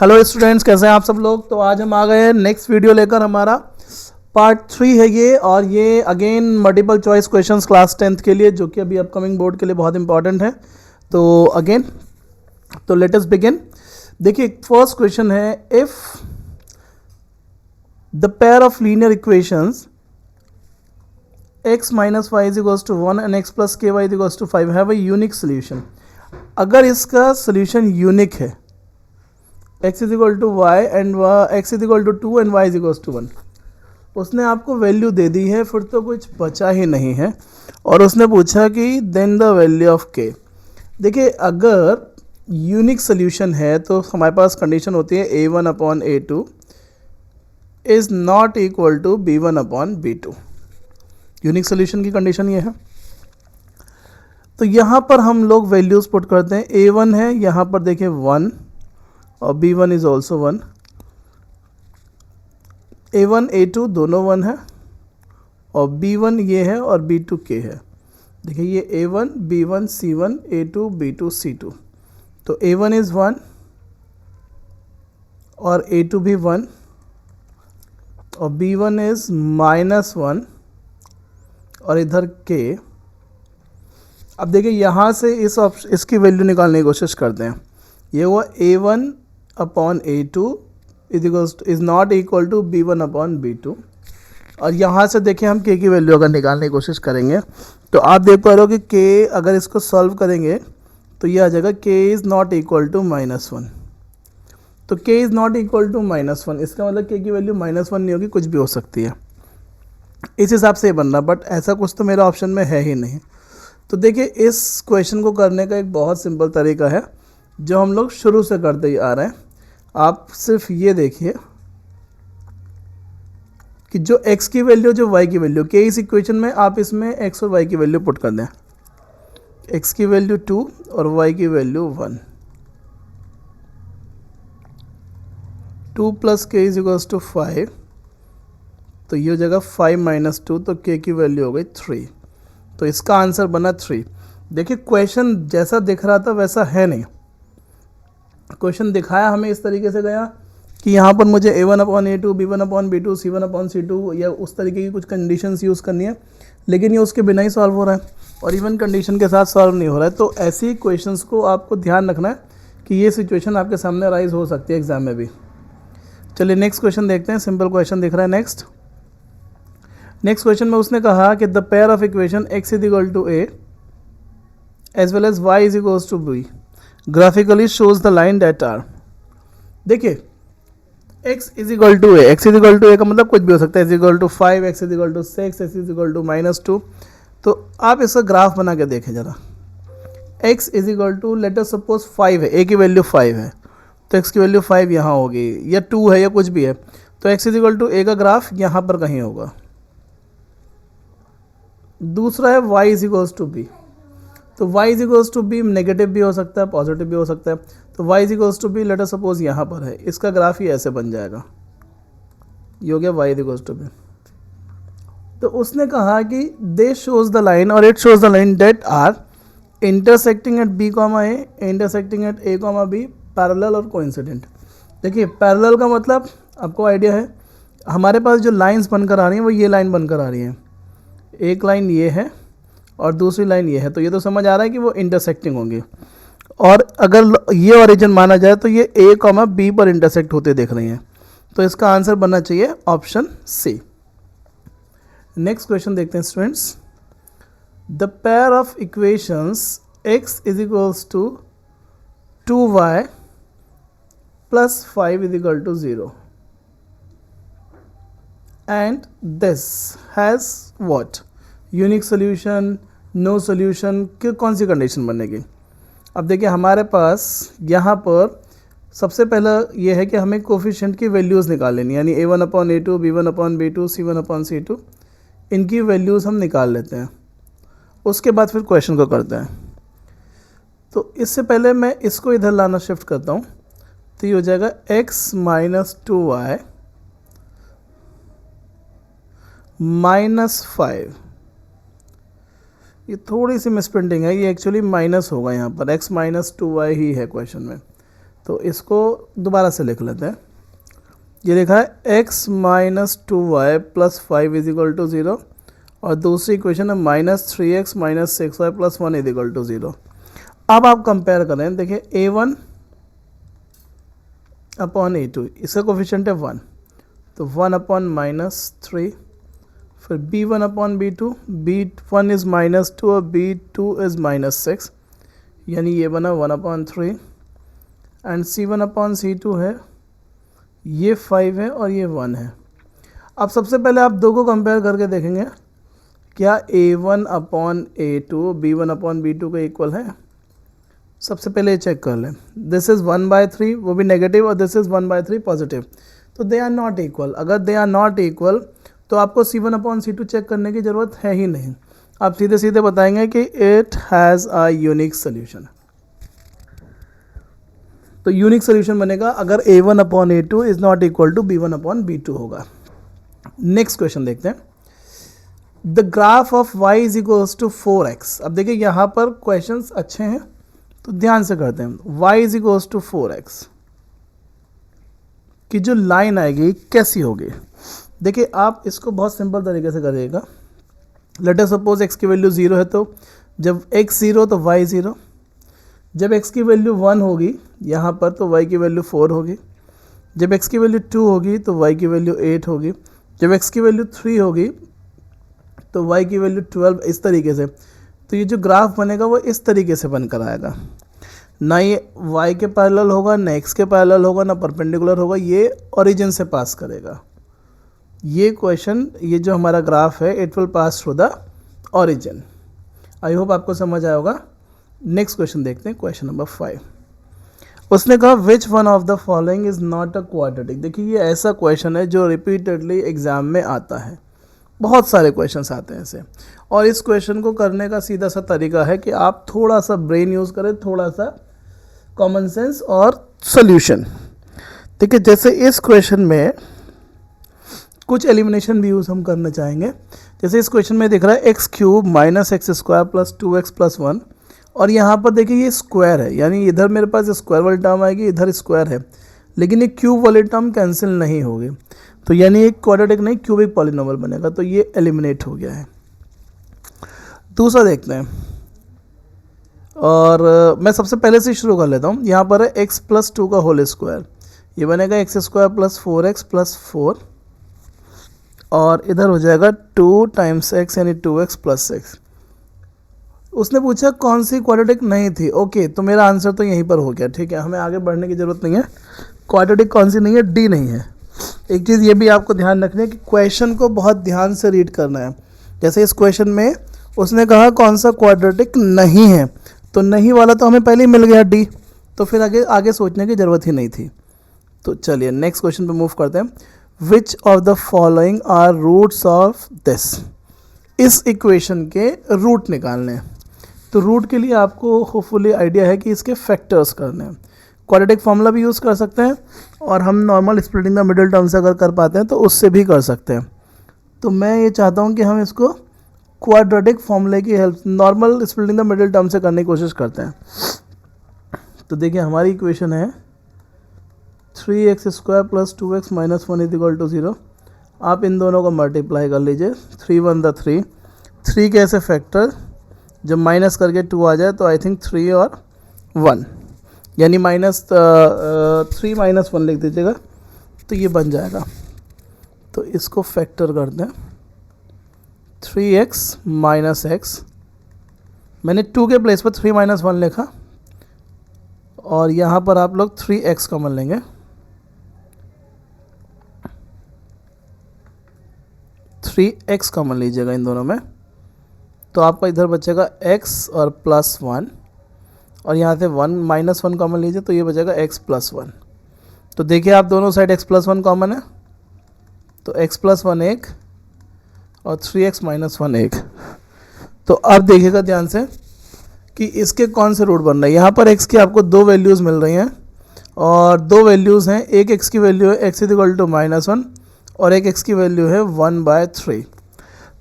Hello students, कैसे हैं आप सब लोग। तो आज हम आ गए हैं नेक्स्ट वीडियो लेकर। हमारा पार्ट 3 है ये, और ये again multiple choice questions class 10th के लिए, जो कि अभी अपकमिंग बोर्ड के लिए बहुत इंपॉर्टेंट है। तो अगेन लेट अस बिगिन। देखिए, फर्स्ट क्वेश्चन है, if the pair of linear equations x minus y is equals to 1 and x plus k y is equals to 5 have a unique solution. अगर इसका solution unique है, x is equal to y and x is equal to 2 एंड y is equal to 1, उसने आपको value दे दी है, फिर तो कुछ बचा ही नहीं है। और उसने पूछा कि then the value of k। देखिए, अगर यूनिक सोल्यूशन है तो हमारे पास कंडीशन होती है a1 upon a2 is not equal to b1 upon b2। Unique solution की कंडीशन ये है। तो यहाँ पर हम लोग वैल्यूज पुट करते हैं। a1 है, यहाँ पर देखिए 1 और b1 is also 1। a1 a2 दोनों 1 है, और b1 ये है और b2 k है। देखिए, ये a1 b1 c1 a2 b2 c2। तो a1 इज़ 1 और a2 भी 1 और b1 इज़ -1 और इधर k। अब देखिए, यहाँ से इसकी वैल्यू निकालने की कोशिश करते हैं। ये हुआ a1 upon a2 is not equal to b1 upon b2। और यहाँ से देखिए, हम k की वैल्यू अगर निकालने की कोशिश करेंगे तो आप देख पा रहे हो कि k अगर इसको सॉल्व करेंगे तो ये आ जाएगा k is not equal to -1। तो k is not equal to -1, इसका मतलब k की वैल्यू -1 नहीं होगी, कुछ भी हो सकती है। इस हिसाब से ये बन रहा, बट ऐसा कुछ तो मेरा ऑप्शन में है ही नहीं। तो देखिए, इस क्वेश्चन को करने का एक बहुत सिंपल तरीका है जो हम लोग शुरू से करते ही आ रहे हैं। आप सिर्फ ये देखिए कि जो x की वैल्यू जो y की वैल्यू, के इस इक्वेशन में आप इसमें x और y की वैल्यू पुट कर दें। x की वैल्यू 2 और y की वैल्यू 1। 2 प्लस के इज इक्वल्स टू 5, तो ये हो जाएगा 5 माइनस 2, तो k की वैल्यू हो गई 3। तो इसका आंसर बना 3। देखिए, क्वेश्चन जैसा दिख रहा था वैसा है नहीं। क्वेश्चन दिखाया हमें इस तरीके से गया कि यहाँ पर मुझे a1 upon a2 b1 upon b2 c1 upon c2 या उस तरीके की कुछ कंडीशंस यूज़ करनी है, लेकिन ये उसके बिना ही सॉल्व हो रहा है और इवन कंडीशन के साथ सॉल्व नहीं हो रहा है। तो ऐसी क्वेश्चंस को आपको ध्यान रखना है कि ये सिचुएशन आपके सामने राइज हो सकती है एग्जाम में भी। चलिए नेक्स्ट क्वेश्चन देखते हैं। सिंपल क्वेश्चन दिख रहा है। नेक्स्ट क्वेश्चन में उसने कहा कि the pair of equation x is equal to a as well as y is equals to b graphically shows the line that are. देखिए, x is equal to a, x is equal to a का मतलब कुछ भी हो सकता है। x is equal to 5, x is equal to 6, x is equal to -2। तो आप इसका ग्राफ बना के देखें ज़रा। x is equal to let us suppose 5 है, a की वैल्यू 5 है, तो x की वैल्यू 5 यहाँ होगी, या 2 है या कुछ भी है। तो x is equal to a का ग्राफ यहाँ पर कहीं होगा। दूसरा है y is equals to b। तो y is equals to b negative भी हो सकता है, पॉजिटिव भी हो सकता है। तो y is equals to b let us suppose यहाँ पर है, इसका ग्राफ ही ऐसे बन जाएगा। ये हो गया y is equals to b. तो उसने कहा कि दे शोज द लाइन और it shows the line that are intersecting at b comma a, intersecting at a comma b, parallel और कोइंसिडेंट। देखिए, पैरेलल का मतलब आपको आइडिया है, हमारे पास जो लाइन्स बनकर आ रही हैं वो ये लाइन बनकर आ रही हैं। एक लाइन ये है और दूसरी लाइन ये है, तो ये तो समझ आ रहा है कि वो इंटरसेक्टिंग होंगी। और अगर ये ओरिजिन माना जाए तो ये a कॉमा b पर इंटरसेक्ट होते दिख रही हैं। तो इसका आंसर बनना चाहिए ऑप्शन सी। नेक्स्ट क्वेश्चन देखते हैं students. The pair of equations x is equals to 2y plus 5 is equal to 0 and this has what unique solution, no solution, कौन सी कंडीशन बनेगी। अब देखिए, हमारे पास यहाँ पर सबसे पहला ये है कि हमें कोफिशिएंट की वैल्यूज़ निकाल लेनी, यानी a1 upon a2 b1 upon b2 c1 upon c2, इनकी वैल्यूज़ हम निकाल लेते हैं। उसके बाद फिर क्वेश्चन को करते हैं। तो इससे पहले मैं इसको इधर लाना शिफ्ट करता हूँ, तो ये हो जाएगा x माइनस 2y माइनस 5। ये थोड़ी सी मिसप्रिंटिंग है, ये एक्चुअली माइनस होगा यहाँ पर, x माइनस 2y ही है क्वेश्चन में। तो इसको दोबारा से लिख लेते हैं। ये लिखा है x minus 2y plus 5 is equal to 0 और दूसरी इक्वेशन है minus 3x minus 6y plus 1 is equal to 0। अब आप कंपेयर करें, देखिए a1 अपॉन a2, इसका कोफिशिएंट है 1, तो 1 अपॉन माइनस 3, फिर b1 upon b2, b1 is minus 2 और b2 इज़ माइनस 6, यानी ये बना 1 upon 3, and c1 upon c2 है, ये 5 है और ये 1 है। अब सबसे पहले आप दो को कंपेयर करके देखेंगे क्या a1 upon a2 b1 upon b2 के इक्वल है। सबसे पहले चेक कर लें, दिस इज़ 1/3 वो भी नेगेटिव और दिस इज़ 1/3 पॉजिटिव, तो दे आर नॉट इक्वल। अगर दे आर नॉट इक्वल तो आपको c1 अपॉन c2 चेक करने की ज़रूरत है ही नहीं, आप सीधे सीधे बताएंगे कि it has a unique solution. तो यूनिक सोल्यूशन बनेगा अगर a1 upon a2 is not equal to b1 upon b2 होगा। नेक्स्ट क्वेश्चन देखते हैं, the graph of y is equals to 4x। अब देखिए यहाँ पर क्वेश्चंस अच्छे हैं तो ध्यान से करते हैं। y is equals to 4x की जो लाइन आएगी कैसी होगी। देखिए आप इसको बहुत सिंपल तरीके से करिएगा। लेट अस सपोज x की वैल्यू 0 है, तो जब x 0 तो y 0, जब x की वैल्यू 1 होगी यहाँ पर तो y की वैल्यू 4 होगी, जब x की वैल्यू 2 होगी तो y की वैल्यू 8 होगी, जब x की वैल्यू 3 होगी तो y की वैल्यू 12, इस तरीके से। तो ये जो ग्राफ बनेगा वो इस तरीके से बनकर आएगा, ना ये y के पैरेलल होगा, ना x के पैरेलल होगा, ना परपेंडिकुलर होगा, ये ओरिजिन से पास करेगा। ये क्वेश्चन, ये जो हमारा ग्राफ है, it will pass through the origin. I hope आपको समझ आया होगा। नेक्स्ट क्वेश्चन देखते हैं, क्वेश्चन नंबर 5। उसने कहा which one of the following is not a quadratic. देखिए ये ऐसा क्वेश्चन है जो रिपीटेडली एग्जाम में आता है, बहुत सारे क्वेश्चंस आते हैं ऐसे। और इस क्वेश्चन को करने का सीधा सा तरीका है कि आप थोड़ा सा ब्रेन यूज़ करें, थोड़ा सा कॉमन सेंस और सोल्यूशन। देखिए जैसे इस क्वेश्चन में कुछ एलिमिनेशन भी यूज़ हम करना चाहेंगे। जैसे इस क्वेश्चन में दिख रहा है x cube minus x square plus 2x plus 1, और यहाँ पर देखिए ये स्क्वायर है, यानी इधर मेरे पास स्क्वायर वाली टर्म आएगी, इधर स्क्वायर है, लेकिन ये क्यूब वाली टर्म कैंसिल नहीं होगी, तो यानी एक क्वाड्रेटिक नहीं क्यूबिक पॉलिनोमियल बनेगा, तो ये एलिमिनेट हो गया है। दूसरा देखते हैं, और मैं सबसे पहले से शुरू कर लेता हूँ। यहाँ पर है x प्लस 2 का होल स्क्वायर, ये बनेगा x square plus 4x plus 4, और इधर हो जाएगा 2 टाइम्स x यानी 2x प्लस 6। उसने पूछा कौन सी क्वाड्रेटिक नहीं थी। ओके, तो मेरा आंसर तो यहीं पर हो गया, ठीक है, हमें आगे बढ़ने की ज़रूरत नहीं है। क्वाड्रेटिक कौन सी नहीं है, डी नहीं है। एक चीज़ ये भी आपको ध्यान रखनी है कि क्वेश्चन को बहुत ध्यान से रीड करना है। जैसे इस क्वेश्चन में उसने कहा कौन सा क्वाड्रेटिक नहीं है, तो नहीं वाला तो हमें पहले ही मिल गया डी, तो फिर आगे सोचने की ज़रूरत ही नहीं थी। तो चलिए नेक्स्ट क्वेश्चन पे मूव करते हैं। Which of the following are roots of this. इस इक्वेशन के रूट निकालने हैं, तो रूट के लिए आपको होपफुली आइडिया है कि इसके फैक्टर्स करने हैं। क्वाड्रेटिक फार्मूला भी यूज़ कर सकते हैं, और हम normal splitting the middle term से अगर कर पाते हैं तो उससे भी कर सकते हैं। तो मैं ये चाहता हूँ कि हम इसको क्वाड्रेटिक फार्मूले की help, normal splitting the middle term से करने की कोशिश करते हैं। तो देखिए हमारी इक्वेशन है 3x square plus 2x minus 1 is equal to 0। आप इन दोनों को मल्टीप्लाई कर लीजिए, 3 1 द 3, 3 के ऐसे फैक्टर जब माइनस करके 2 आ जाए तो आई थिंक 3 और 1, यानी माइनस 3 माइनस 1 लिख दीजिएगा, तो ये बन जाएगा। तो इसको फैक्टर करते हैं, 3x माइनस x, मैंने 2 के प्लेस पर 3 माइनस 1 लिखा, और यहाँ पर आप लोग 3x कॉमन लेंगे, 3x कॉमन लीजिएगा इन दोनों में, तो आपका इधर बचेगा x और प्लस 1, और यहाँ से 1 माइनस 1 कॉमन लीजिए तो ये बचेगा x प्लस 1। तो देखिए आप दोनों साइड x प्लस 1 कॉमन है, तो x प्लस 1 1 और 3x माइनस 1 1। तो अब देखिएगा ध्यान से कि इसके कौन से रूट बन रहे हैं। यहाँ पर x की आपको 2 वैल्यूज़ मिल रही हैं, और 2 वैल्यूज़ हैं, एक x की वैल्यू है x इक्वल टू -1 और एक x की वैल्यू है 1/3।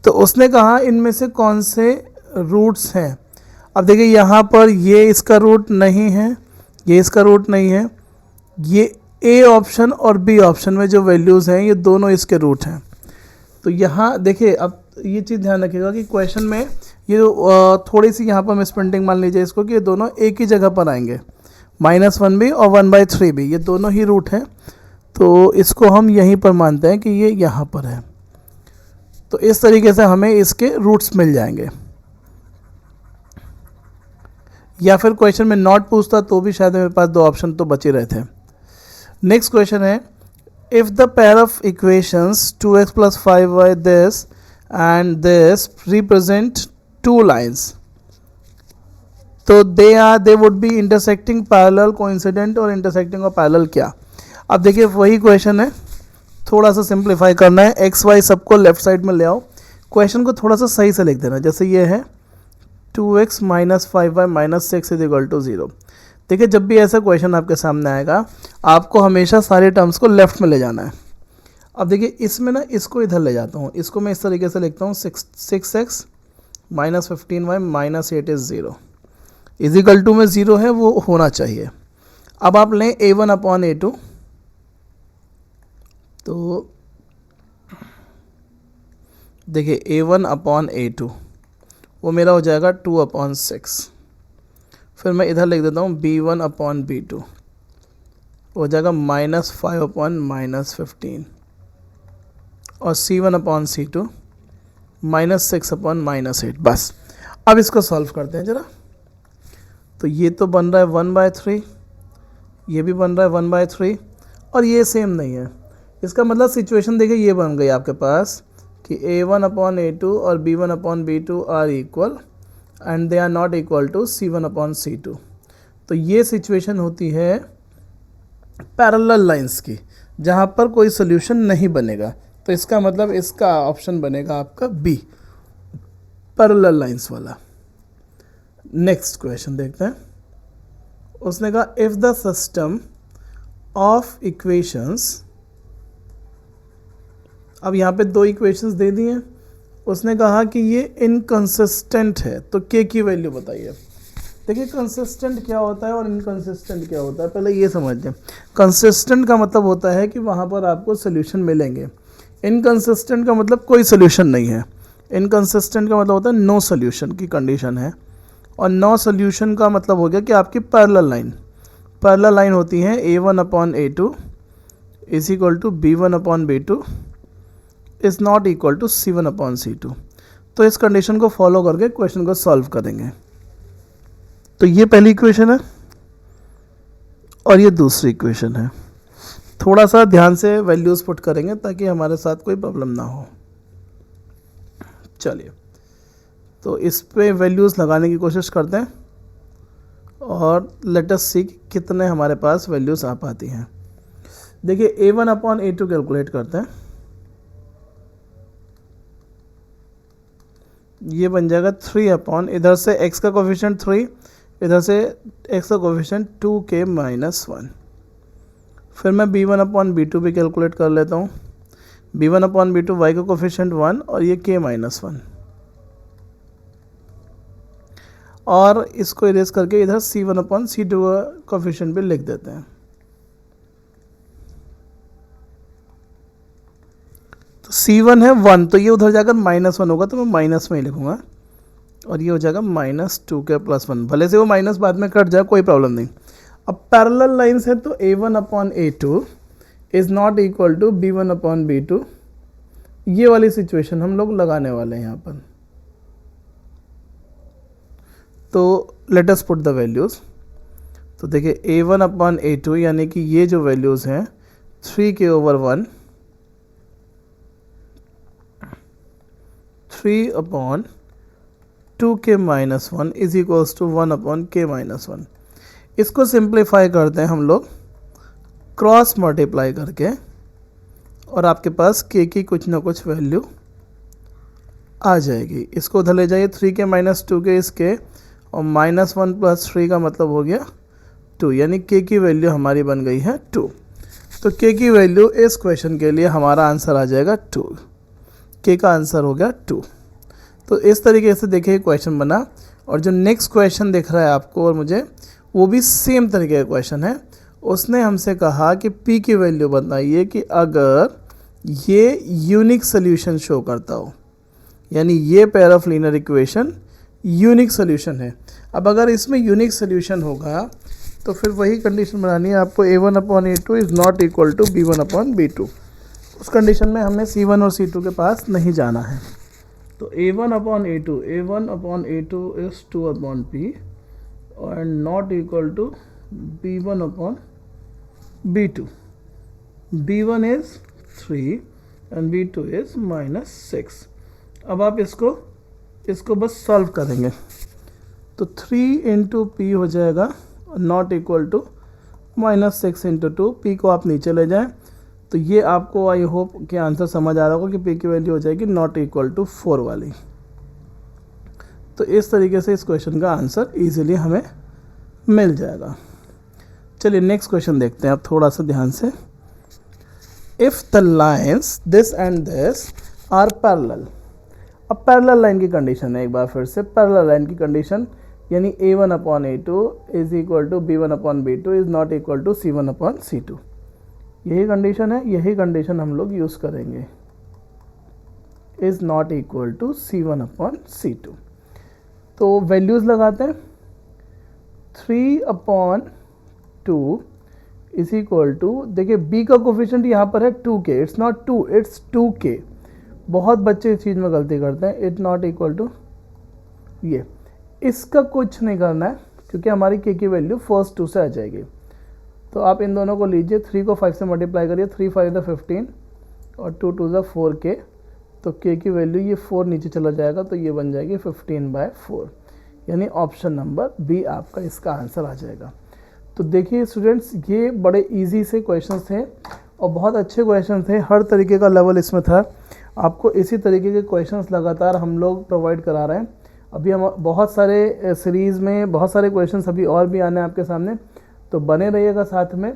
तो उसने कहा इनमें से कौन से रूट्स हैं। अब देखिए यहाँ पर ये इसका रूट नहीं है, ये इसका रूट नहीं है, ये ए ऑप्शन और बी ऑप्शन में जो वैल्यूज़ हैं ये दोनों इसके रूट हैं। तो यहाँ देखिए, अब ये चीज़ ध्यान रखिएगा कि क्वेश्चन में ये थोड़ी सी यहाँ पर मिसप्रिंटिंग मान लीजिए इसको, कि ये दोनों एक ही जगह पर आएंगे, -1 भी और 1/3 भी, ये दोनों ही रूट हैं। तो इसको हम यहीं पर मानते हैं कि ये यहाँ पर है। तो इस तरीके से हमें इसके रूट्स मिल जाएंगे। या फिर क्वेश्चन में नॉट पूछता तो भी शायद मेरे पास 2 ऑप्शन तो बचे रहे थे। नेक्स्ट क्वेश्चन है, if the pair of equations 2x + 5y this and this represent 2 lines, तो they would be intersecting parallel, coincident और इंटरसेक्टिंग और पैरेलल क्या। अब देखिए वही क्वेश्चन है, थोड़ा सा सिंप्लीफाई करना है, एक्स वाई सबको लेफ्ट साइड में ले आओ, क्वेश्चन को थोड़ा सा सही से लिख देना। जैसे ये है 2x - 5y - 6 = 0। देखिए जब भी ऐसा क्वेश्चन आपके सामने आएगा आपको हमेशा सारे टर्म्स को लेफ्ट में ले जाना है। अब देखिए इसमें ना इसको इधर ले जाता हूँ, इसको मैं इस तरीके से लिखता हूँ 6x - 15y - 8 = 0 = में 0 है, वो होना चाहिए। अब आप लें a1/a2, तो देखिए a1/a2 वो मेरा हो जाएगा 2/6। फिर मैं इधर लिख देता हूँ b1/b2 हो जाएगा -5/-15 और c1/c2 -6/-8। बस अब इसको सॉल्व करते हैं ज़रा। तो ये तो बन रहा है 1/3, ये भी बन रहा है 1/3 और ये सेम नहीं है। इसका मतलब सिचुएशन देखिए ये बन गई आपके पास कि a1/a2 और b1/b2 are equal and they are not equal to c1/c2। तो ये सिचुएशन होती है पैरेलल लाइंस की, जहाँ पर कोई सोल्यूशन नहीं बनेगा। तो इसका मतलब इसका ऑप्शन बनेगा आपका बी, पैरेलल लाइंस वाला। नेक्स्ट क्वेश्चन देखते हैं। उसने कहा if the system of equations, अब यहाँ पे 2 इक्वेशंस दे दी हैं, उसने कहा कि ये इनकंसिस्टेंट है, तो के की वैल्यू बताइए। देखिए कंसिस्टेंट क्या होता है और इनकंसिस्टेंट क्या होता है, पहले ये समझ लें। कंसिस्टेंट का मतलब होता है कि वहाँ पर आपको सोल्यूशन मिलेंगे, इनकंसिस्टेंट का मतलब कोई सोल्यूशन नहीं है। इनकंसिस्टेंट का मतलब होता है नो सोल्यूशन की कंडीशन है, और नो सोल्यूशन का मतलब हो गया कि आपकी पैरेलल लाइन होती है a1/a2 = b1/b2 is not equal to c1/c2। तो इस कंडीशन को फॉलो करके क्वेश्चन को सॉल्व करेंगे। तो ये पहली इक्वेशन है और ये दूसरी इक्वेशन है। थोड़ा सा ध्यान से वैल्यूज़ पुट करेंगे ताकि हमारे साथ कोई प्रॉब्लम ना हो। चलिए, तो इस पे वैल्यूज़ लगाने की कोशिश करते हैं और लेट अस सी कितने हमारे पास वैल्यूज़ आ पाती हैं। देखिए a1/a2 कैलकुलेट करते हैं। ये बन जाएगा 3 इधर से x का कोफिशिएंट 3, इधर से x का कोफिशिएंट 2k - 1। फिर मैं b1/b2 भी कैलकुलेट कर लेता हूँ। b1/b2 y का कोफिशिएंट 1 और ये k - 1, और इसको इरेज करके इधर c1/c2 का कोफिशिएंट भी लिख देते हैं। तो c1 है 1, तो ये उधर जाकर -1 होगा, तो मैं माइनस में ही लिखूँगा, और ये हो जाएगा -2k + 1। भले से वो माइनस बाद में कट जाए, कोई प्रॉब्लम नहीं। अब पैरेलल लाइंस है तो a1/a2 is not equal to b1/b2, ये वाली सिचुएशन हम लोग लगाने वाले हैं यहाँ पर। तो let us put the values. तो देखिए a1/a2 यानी कि ये जो वैल्यूज़ हैं 3k/1 3/2k - 1 is equals to 1/k - 1। इसको सिंप्लीफाई करते हैं हम लोग क्रॉस मल्टीप्लाई करके, और आपके पास k की कुछ ना कुछ वैल्यू आ जाएगी। इसको उधर ले जाइए, 3k - 2k इस k, और -1 + 3 का मतलब हो गया 2, यानी k की वैल्यू हमारी बन गई है 2। तो k की वैल्यू इस क्वेश्चन के लिए हमारा आंसर आ जाएगा 2। k का आंसर हो गया 2। तो इस तरीके से देखिए क्वेश्चन बना, और जो नेक्स्ट क्वेश्चन दिख रहा है आपको और मुझे, वो भी सेम तरीके का क्वेश्चन है, उसने हमसे कहा कि P की वैल्यू बताइए कि अगर ये यूनिक सोल्यूशन शो करता हो, यानी ये pair of linear equation unique solution है। अब अगर इसमें यूनिक सोल्यूशन होगा तो फिर वही कंडीशन बनानी है आपको, A1/A2 is not equal to B1/B2। उस कंडीशन में हमें C1 और C2 के पास नहीं जाना है। तो A1/A2 is 2/P and not equal to B1/B2. B1 is 3 and B2 is -6। अब आप इसको बस सॉल्व करेंगे तो 3 इंटू पी हो जाएगा not equal to -6 into 2। P को आप नीचे ले जाएं तो ये आपको आई होप कि आंसर समझ आ रहा होगा कि पी की वैल्यू हो जाएगी नॉट इक्वल टू 4 वाली। तो इस तरीके से इस क्वेश्चन का आंसर इजीली हमें मिल जाएगा। चलिए नेक्स्ट क्वेश्चन देखते हैं आप थोड़ा सा ध्यान से। If the lines this and this are parallel. अब पैरेलल लाइन की कंडीशन है, एक बार फिर से पैरेलल लाइन की कंडीशन, यानी A1/A2 is equal to B1/B2 is not equal to C1/C2। यही कंडीशन है, यही कंडीशन हम लोग यूज़ करेंगे, is not equal to C1/C2। तो वैल्यूज़ लगाते हैं, 3/2 इज इक्वल टू, देखिए b का कोफिशिएंट यहाँ पर है 2k, it's not 2 it's 2k। बहुत बच्चे इस चीज़ में गलती करते हैं, इट नॉट इक्वल टू ये, इसका कुछ नहीं करना है क्योंकि हमारी k की वैल्यू फर्स्ट 2 से आ जाएगी। तो आप इन दोनों को लीजिए, 3 को 5 से मल्टीप्लाई करिए, 3 5 = 15 और 2 2 = 4k। तो k की वैल्यू ये 4 नीचे चला जाएगा तो ये बन जाएगी 15/4, यानी ऑप्शन नंबर बी आपका इसका आंसर आ जाएगा। तो देखिए स्टूडेंट्स, ये बड़े इजी से क्वेश्चंस थे और बहुत अच्छे क्वेश्चन थे, हर तरीके का लेवल इसमें था। आपको इसी तरीके के क्वेश्चंस लगातार हम लोग प्रोवाइड करा रहे हैं। अभी हम बहुत सारे सीरीज़ में बहुत सारे क्वेश्चंस अभी और भी आने हैं आपके सामने, तो बने रहिएगा साथ में।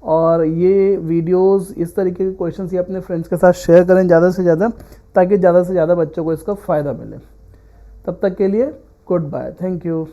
और ये वीडियोस, इस तरीके के क्वेश्चंस ये अपने फ्रेंड्स के साथ शेयर करें ज़्यादा से ज़्यादा, ताकि ज़्यादा से ज़्यादा बच्चों को इसका फ़ायदा मिले। तब तक के लिए गुड बाय, थैंक यू।